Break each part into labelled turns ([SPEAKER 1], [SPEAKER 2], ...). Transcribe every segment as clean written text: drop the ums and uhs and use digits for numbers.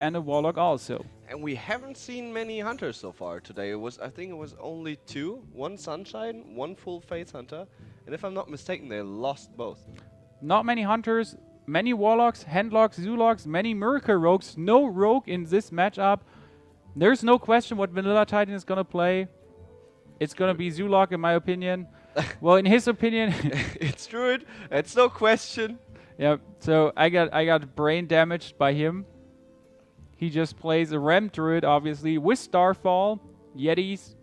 [SPEAKER 1] and a Warlock also.
[SPEAKER 2] And we haven't seen many hunters so far today. I think it was only two. One Sunshine, one full Faith Hunter. And if I'm not mistaken, they lost both.
[SPEAKER 1] Not many Hunters, many Warlocks, Handlocks, Zulocks, many Miracle Rogues. No Rogue in this matchup. There's no question what VanillaTitan is gonna play. It's gonna be Zulok in my opinion. Well, in his opinion,
[SPEAKER 2] It's Druid. It's no question.
[SPEAKER 1] yeah. So I got brain damaged by him. He just plays a Ram Druid, obviously, with Starfall, Yetis,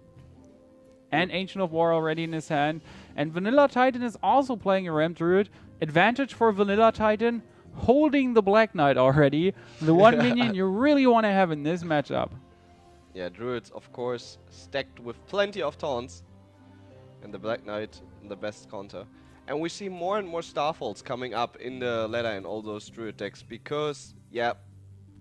[SPEAKER 1] and Ancient of War already in his hand. And VanillaTitan is also playing a Ram Druid. Advantage for VanillaTitan, holding the Black Knight already. The one minion you really want to have in this matchup.
[SPEAKER 2] Yeah, Druids, of course, stacked with plenty of taunts. And the Black Knight, the best counter. And we see more and more Starfalls coming up in the ladder in all those Druid decks because, yeah,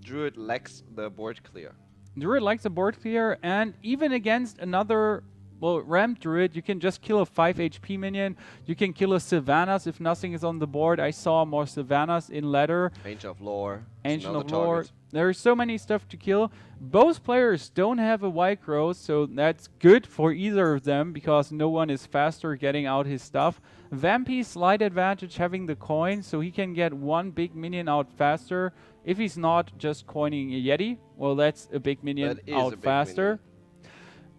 [SPEAKER 2] Druid lacks the board clear.
[SPEAKER 1] Druid likes the board clear, and even against another, well, Ram Druid, you can just kill a 5 HP minion. You can kill a Sylvanas if nothing is on the board. I saw more Sylvanas in ladder.
[SPEAKER 2] Ancient of Lore.
[SPEAKER 1] Ancient of Lore. There's so many stuff to kill. Both players don't have a White Growth, so that's good for either of them because no one is faster getting out his stuff. Wampie slight advantage having the coin, so he can get one big minion out faster. If he's not just coining a Yeti, well, that's a big minion out faster.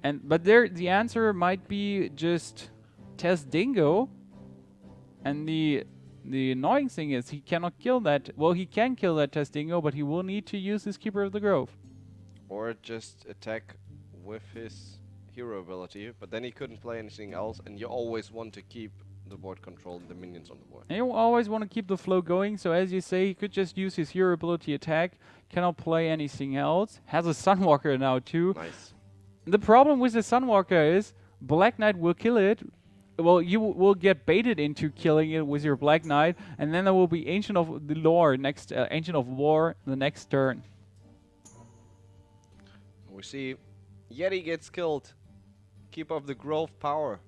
[SPEAKER 1] But there, the answer might be just Test Dingo. And the annoying thing is he cannot kill that. Well, he can kill that Test Dingo, but he will need to use his Keeper of the Grove.
[SPEAKER 2] Or just attack with his hero ability, but then he couldn't play anything else, and you always want to keep the board control and the minions on the board.
[SPEAKER 1] And you always want to keep the flow going, so as you say, he could just use his hero ability attack, cannot play anything else. Has a Sunwalker now too.
[SPEAKER 2] Nice.
[SPEAKER 1] The problem with the Sunwalker is Black Knight will kill it. Well, you will get baited into killing it with your Black Knight, and then there will be Ancient of the Lore next, Ancient of War the next turn.
[SPEAKER 2] We see Yeti gets killed. Keep up the growth power.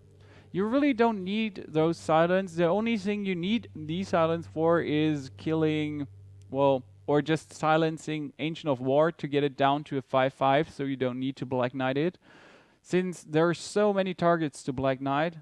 [SPEAKER 1] You really don't need those silence. The only thing you need these silence for is killing, well, or just silencing Ancient of War to get it down to a 5/5, so you don't need to Black Knight it. Since there are so many targets to Black Knight,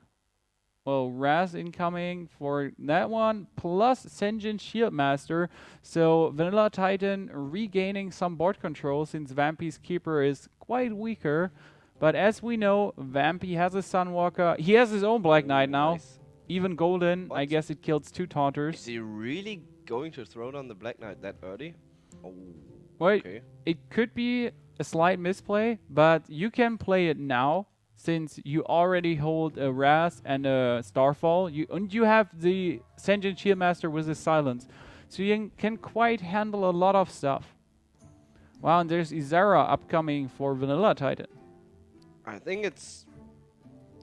[SPEAKER 1] well, Raz incoming for that one, plus Senjin Shieldmaster, so VanillaTitan regaining some board control since Vampie's Keeper is quite weaker. But as we know, Wampie has a Sunwalker. He has his own Black Knight now.
[SPEAKER 2] Nice.
[SPEAKER 1] Even Golden,
[SPEAKER 2] What?
[SPEAKER 1] I guess it kills 2 Taunters.
[SPEAKER 2] Is he really going to throw down the Black Knight that early? Oh,
[SPEAKER 1] Wait,
[SPEAKER 2] okay.
[SPEAKER 1] it could be a slight misplay, but you can play it now since you already hold a Raz and a Starfall. And you have the Senjin Shieldmaster with his silence. So you can quite handle a lot of stuff. Wow, and there's Izara upcoming for VanillaTitan.
[SPEAKER 2] I think it's...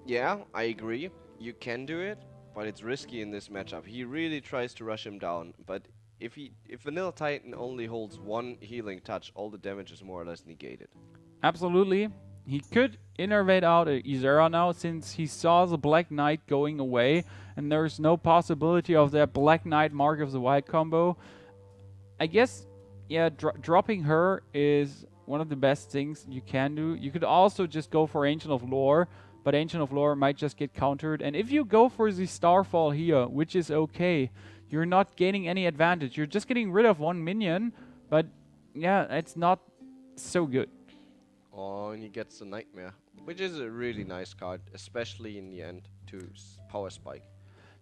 [SPEAKER 2] Yeah, I agree. You can do it, but it's risky in this matchup. He really tries to rush him down, but if VanillaTitan only holds one healing touch, all the damage is more or less negated.
[SPEAKER 1] Absolutely. He could innervate out a Izera now since he saw the Black Knight going away and there's no possibility of that Black Knight Mark of the Wild combo. I guess, yeah, dropping her is one of the best things you can do. You could also just go for Ancient of Lore, but Ancient of Lore might just get countered. And if you go for the Starfall here, which is okay, you're not gaining any advantage. You're just getting rid of one minion, but yeah, it's not so good.
[SPEAKER 2] Oh, and he gets the Nightmare, which is a really nice card, especially in the end to Power Spike.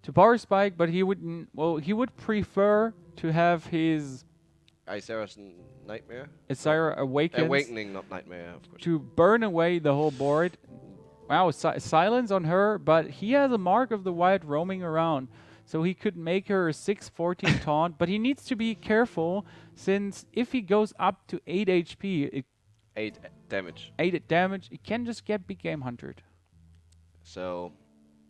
[SPEAKER 1] To Power Spike, but he wouldn't. Well, he would prefer to have his
[SPEAKER 2] Isara's Nightmare?
[SPEAKER 1] Isara Awakens
[SPEAKER 2] Awakening, not Nightmare, of course.
[SPEAKER 1] to burn away the whole board. Wow, silence on her, but he has a Mark of the Wild roaming around. So he could make her a 6/14 taunt, but he needs to be careful since if he goes up to 8 HP,
[SPEAKER 2] 8 damage.
[SPEAKER 1] 8 damage, it can just get big game hunted.
[SPEAKER 2] So,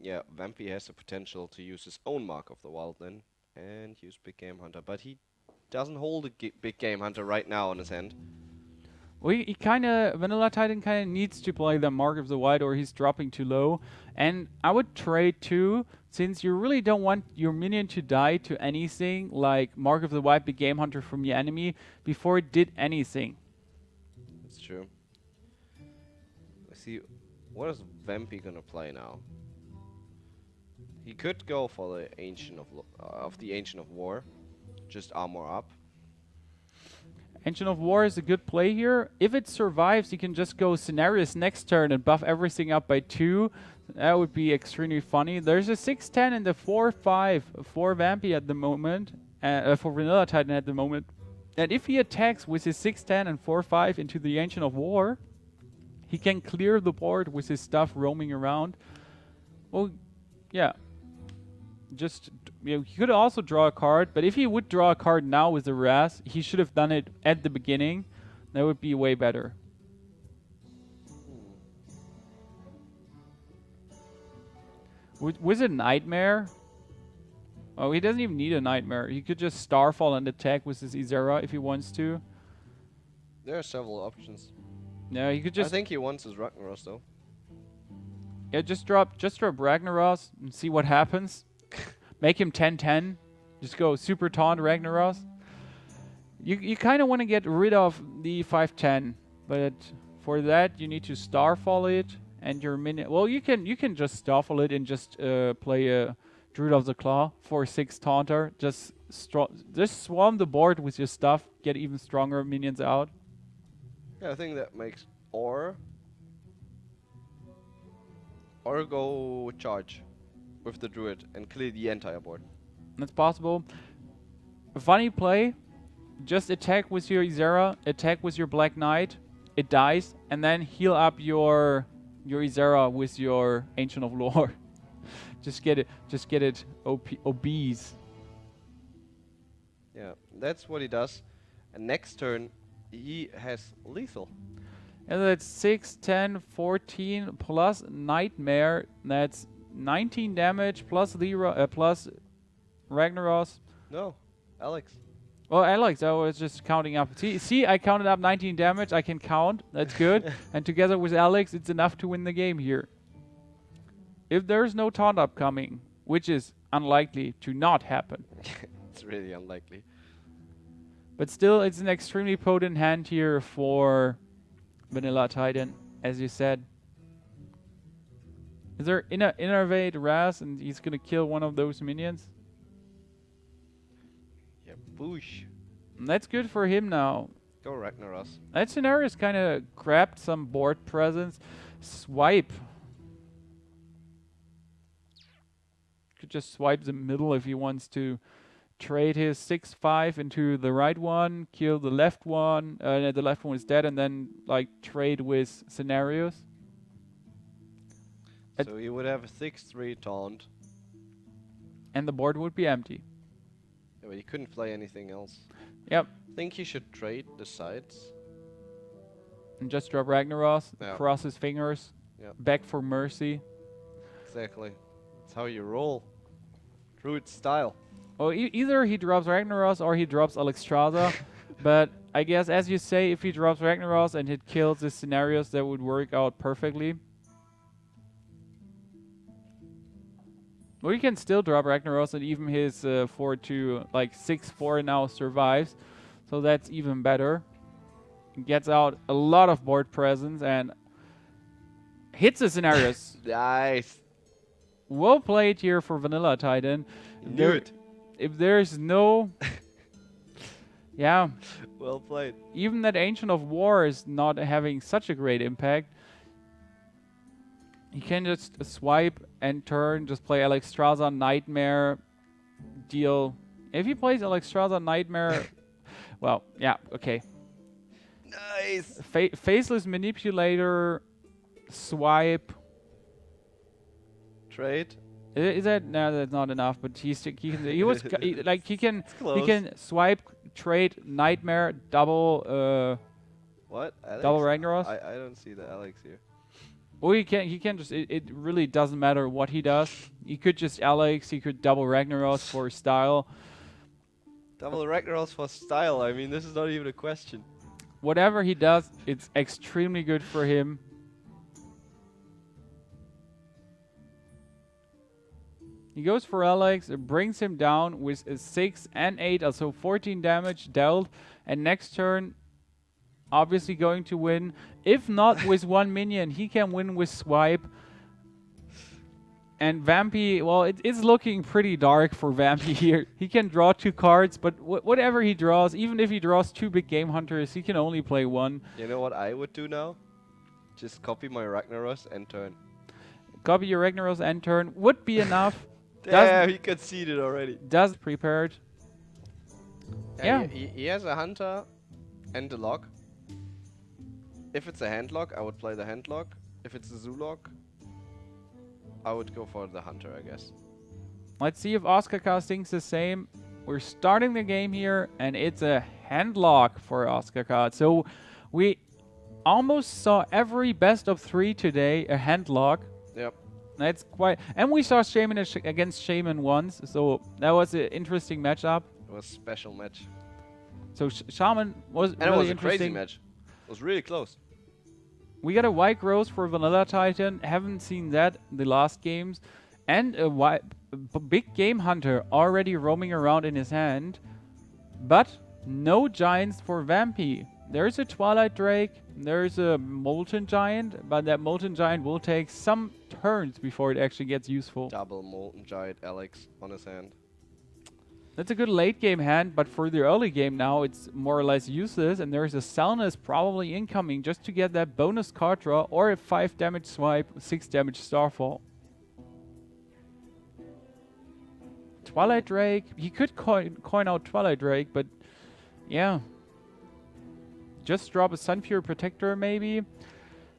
[SPEAKER 2] yeah, Wampie has the potential to use his own Mark of the Wild then and use Big Game Hunter, but he doesn't hold a Big Game Hunter right now on his hand.
[SPEAKER 1] Well, he VanillaTitan kind of needs to play the Mark of the Wild or he's dropping too low. And I would trade too, since you really don't want your minion to die to anything like Mark of the Wampie Game Hunter from your enemy before it did anything.
[SPEAKER 2] That's true. Let's see, what is Wampie gonna play now? He could go for the Ancient of War, just armor up.
[SPEAKER 1] Ancient of War is a good play here. If it survives, you can just go Scenarios next turn and buff everything up by 2. That would be extremely funny. There's a 6-10 and the 4-5 for Wampie at the moment, for VanillaTitan at the moment. And if he attacks with his 6-10 and 4-5 into the Ancient of War, he can clear the board with his stuff roaming around. Well, yeah. Just, you know, he could also draw a card, but if he would draw a card now with the Raz, he should have done it at the beginning. That would be way better. Was it Nightmare? Oh, he doesn't even need a Nightmare. He could just Starfall and attack with his Izera if he wants to.
[SPEAKER 2] There are several options.
[SPEAKER 1] Yeah, he could just...
[SPEAKER 2] I think he wants his Ragnaros though.
[SPEAKER 1] Yeah, just drop Ragnaros and see what happens. Make him 10-10. Just go super taunt Ragnaros. You kind of want to get rid of the 5-10, but for that you need to Starfall it and your minion. Well, you can just Starfall it and just play a Druid of the Claw for 6 taunter. Just swarm the board with your stuff. Get even stronger minions out.
[SPEAKER 2] Yeah, I think that makes or go charge with the Druid and clear the entire board.
[SPEAKER 1] That's possible. A funny play. Just attack with your Izera, attack with your Black Knight, it dies, and then heal up your Izera with your Ancient of Lore. just get it obese.
[SPEAKER 2] Yeah, that's what he does. And next turn he has lethal.
[SPEAKER 1] And that's 6, 10, 14 plus Nightmare. That's 19 damage plus plus Ragnaros.
[SPEAKER 2] No, Alex.
[SPEAKER 1] Well, Alex, I was just counting up. See, I counted up 19 damage. I can count. That's good. And together with Alex, it's enough to win the game here. If there's no taunt upcoming, which is unlikely to not happen.
[SPEAKER 2] It's really unlikely.
[SPEAKER 1] But still, it's an extremely potent hand here for VanillaTitan, as you said. Is there Innervate Raz and he's gonna kill one of those minions?
[SPEAKER 2] Yeah, boosh.
[SPEAKER 1] And that's good for him now.
[SPEAKER 2] Go Ragnaros.
[SPEAKER 1] That scenario's kind of grabbed some board presence. Swipe. Could just swipe the middle if he wants to trade his 6-5 into the right one, kill the left one, the left one is dead, and then like trade with scenarios.
[SPEAKER 2] So he would have a 6-3 taunt.
[SPEAKER 1] And the board would be empty.
[SPEAKER 2] Yeah, but he couldn't play anything else.
[SPEAKER 1] Yep.
[SPEAKER 2] I think he should trade the sides.
[SPEAKER 1] And just drop Ragnaros,
[SPEAKER 2] Yeah.
[SPEAKER 1] cross his fingers,
[SPEAKER 2] Yep.
[SPEAKER 1] beg for mercy.
[SPEAKER 2] Exactly. That's how you roll. Druid style.
[SPEAKER 1] Well, either he drops Ragnaros or he drops Alexstrasza. But I guess, as you say, if he drops Ragnaros and it kills the scenarios, that would work out perfectly. Well, you can still drop Ragnaros and even his 4-2, like 6-4 now survives. So that's even better. Gets out a lot of board presence and hits the scenarios.
[SPEAKER 2] Nice.
[SPEAKER 1] Well played here for VanillaTitan.
[SPEAKER 2] Knew it.
[SPEAKER 1] If there's no... yeah.
[SPEAKER 2] Well played.
[SPEAKER 1] Even that Ancient of War is not having such a great impact. He can just swipe and turn, just play Alexstrasza, Nightmare, deal. If he plays Alexstrasza, Nightmare... well, yeah, okay.
[SPEAKER 2] Nice.
[SPEAKER 1] Faceless Manipulator, swipe.
[SPEAKER 2] Trade.
[SPEAKER 1] Is that no? That's not enough. But he can swipe, trade, Nightmare, double.
[SPEAKER 2] What? Alex?
[SPEAKER 1] Double Ragnaros.
[SPEAKER 2] I don't see the Alex here.
[SPEAKER 1] Well, he can just. It really doesn't matter what he does. He could just Alex. He could double Ragnaros for style.
[SPEAKER 2] Double Ragnaros for style. I mean, this is not even a question.
[SPEAKER 1] Whatever he does, it's extremely good for him. He goes for Alex, it brings him down with a 6 and 8, also 14 damage dealt. And next turn, obviously going to win. If not with one minion, he can win with Swipe. And Wampie, well, it is looking pretty dark for Wampie here. He can draw 2 cards, but whatever he draws, even if he draws 2 big game hunters, he can only play 1.
[SPEAKER 2] You know what I would do now? Just copy my Ragnaros and turn.
[SPEAKER 1] Copy your Ragnaros end turn would be enough.
[SPEAKER 2] Damn, he conceded already.
[SPEAKER 1] Does prepared. Yeah.
[SPEAKER 2] He has a hunter and a lock. If it's a hand lock, I would play the hand lock. If it's a zoo lock, I would go for the hunter, I guess.
[SPEAKER 1] Let's see if Oscar thinks the same. We're starting the game here, and it's a hand lock for Oscar. So we almost saw every best of 3 today a hand lock.
[SPEAKER 2] Yep.
[SPEAKER 1] That's quite... And we saw Shaman against Shaman once, so that was an interesting matchup.
[SPEAKER 2] It was a special match.
[SPEAKER 1] So Shaman was
[SPEAKER 2] and
[SPEAKER 1] really
[SPEAKER 2] it was a
[SPEAKER 1] interesting.
[SPEAKER 2] crazy match. It was really close.
[SPEAKER 1] We got a white rose for VanillaTitan. Haven't seen that in the last games. And a big game hunter already roaming around in his hand. But no giants for Wampie. There's a Twilight Drake. There's a Molten Giant. But that Molten Giant will take some turns before it actually gets useful.
[SPEAKER 2] Double Molten Giant Alex on his hand.
[SPEAKER 1] That's a good late game hand, but for the early game now, it's more or less useless. And there's a Salnus probably incoming just to get that bonus card draw or a 5 damage swipe, 6 damage Starfall. Twilight Drake. He could coin out Twilight Drake, but yeah. Just drop a Sunfury Protector maybe.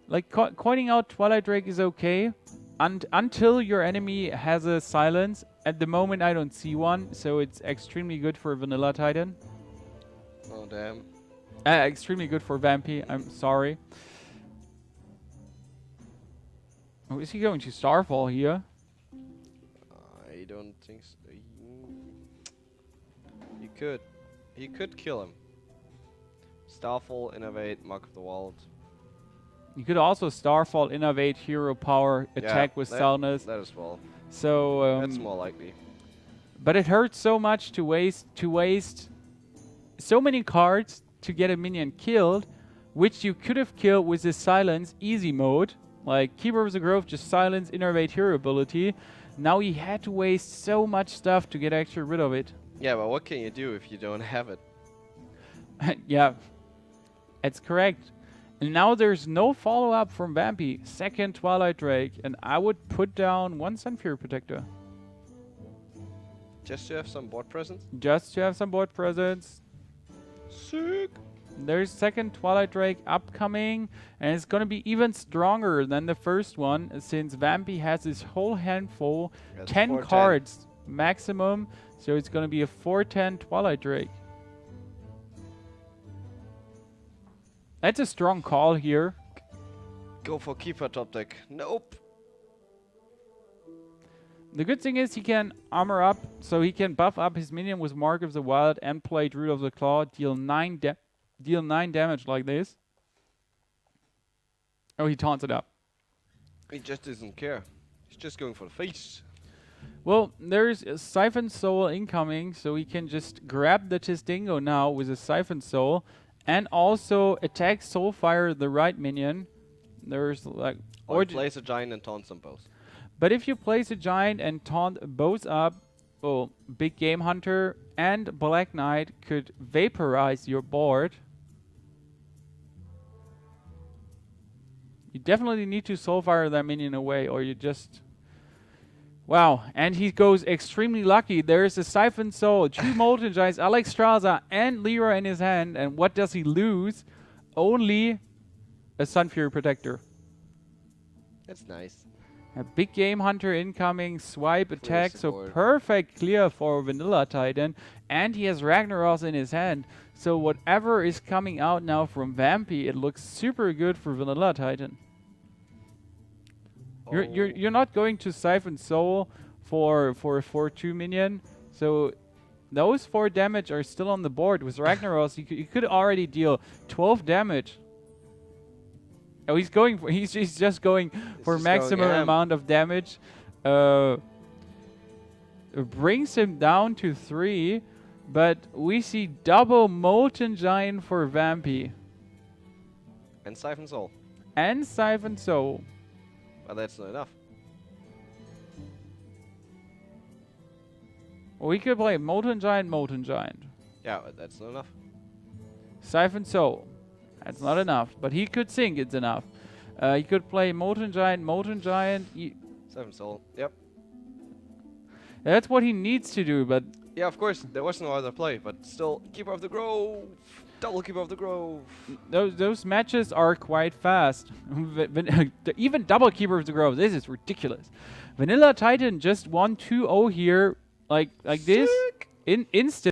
[SPEAKER 1] Like coining out Twilight Drake is okay until your enemy has a silence. At the moment I don't see one, so it's extremely good for VanillaTitan.
[SPEAKER 2] Oh damn.
[SPEAKER 1] Extremely good for Wampie, I'm sorry. Oh, is he going to Starfall here?
[SPEAKER 2] I don't think so. He could. He could kill him. Starfall, Innovate, Mark of the Wild.
[SPEAKER 1] You could also Starfall, Innovate, Hero Power, attack with Salnus.
[SPEAKER 2] That as well.
[SPEAKER 1] So
[SPEAKER 2] that's more likely.
[SPEAKER 1] But it hurts so much to waste so many cards to get a minion killed, which you could have killed with the Silence easy mode, like Keeper of the Grove, just Silence, Innovate, Hero ability. Now he had to waste so much stuff to get actually rid of it.
[SPEAKER 2] Yeah, but what can you do if you don't have it?
[SPEAKER 1] Yeah, that's correct. And now there's no follow-up from Wampie. Second Twilight Drake, and I would put down 1 Sunfury Protector.
[SPEAKER 2] Just to have some board presence?
[SPEAKER 1] Just to have some board presence.
[SPEAKER 2] Sick!
[SPEAKER 1] There's second Twilight Drake upcoming, and it's gonna be even stronger than the first one, since Wampie has his whole handful, 10 cards maximum, so it's gonna be a 4/10 Twilight Drake. That's a strong call here.
[SPEAKER 2] Go for Keeper top deck. Nope.
[SPEAKER 1] The good thing is he can armor up, so he can buff up his minion with Mark of the Wild and play Druid of the Claw, deal 9 damage like this. Oh, he taunts it up.
[SPEAKER 2] He just doesn't care. He's just going for the face.
[SPEAKER 1] Well, there's a Siphon Soul incoming, so he can just grab the Tistingo now with a Siphon Soul. And also attack Soulfire the right minion. There's like...
[SPEAKER 2] Or place a giant and taunt them both.
[SPEAKER 1] But if you place a giant and taunt both up, well, Big Game Hunter and Black Knight could vaporize your board. You definitely need to Soulfire that minion away, or you just... Wow, and he goes extremely lucky. There's a Siphon Soul, 2 Molten Giants, Alexstrasza, and Lyra in his hand. And what does he lose? Only a Sunfury Protector.
[SPEAKER 2] That's nice.
[SPEAKER 1] A Big Game Hunter incoming, swipe, attack, so
[SPEAKER 2] board.
[SPEAKER 1] perfect clear for VanillaTitan. And he has Ragnaros in his hand. So whatever is coming out now from Wampie, it looks super good for VanillaTitan. You're not going to Siphon Soul for a 4/2 minion, so those 4 damage are still on the board. With Ragnaros, you could already deal 12 damage. Oh, he's just going for maximum amount of damage. brings him down to 3, but we see double Molten Giant for Wampie.
[SPEAKER 2] And Siphon Soul.
[SPEAKER 1] And Siphon Soul.
[SPEAKER 2] But that's not enough.
[SPEAKER 1] We could play Molten Giant, Molten Giant.
[SPEAKER 2] Yeah, but that's not enough.
[SPEAKER 1] Siphon Soul. That's not enough, but he could think it's enough. He could play Molten Giant, Molten Giant.
[SPEAKER 2] Siphon Soul, yep.
[SPEAKER 1] That's what he needs to do, but...
[SPEAKER 2] Yeah, of course, there was no other play, but still, Keeper of the Grove! Double Keeper of the Grove!
[SPEAKER 1] Those matches are quite fast. Even double Keeper of the Grove, this is ridiculous. VanillaTitan just won 2-0 here, like this, in instant.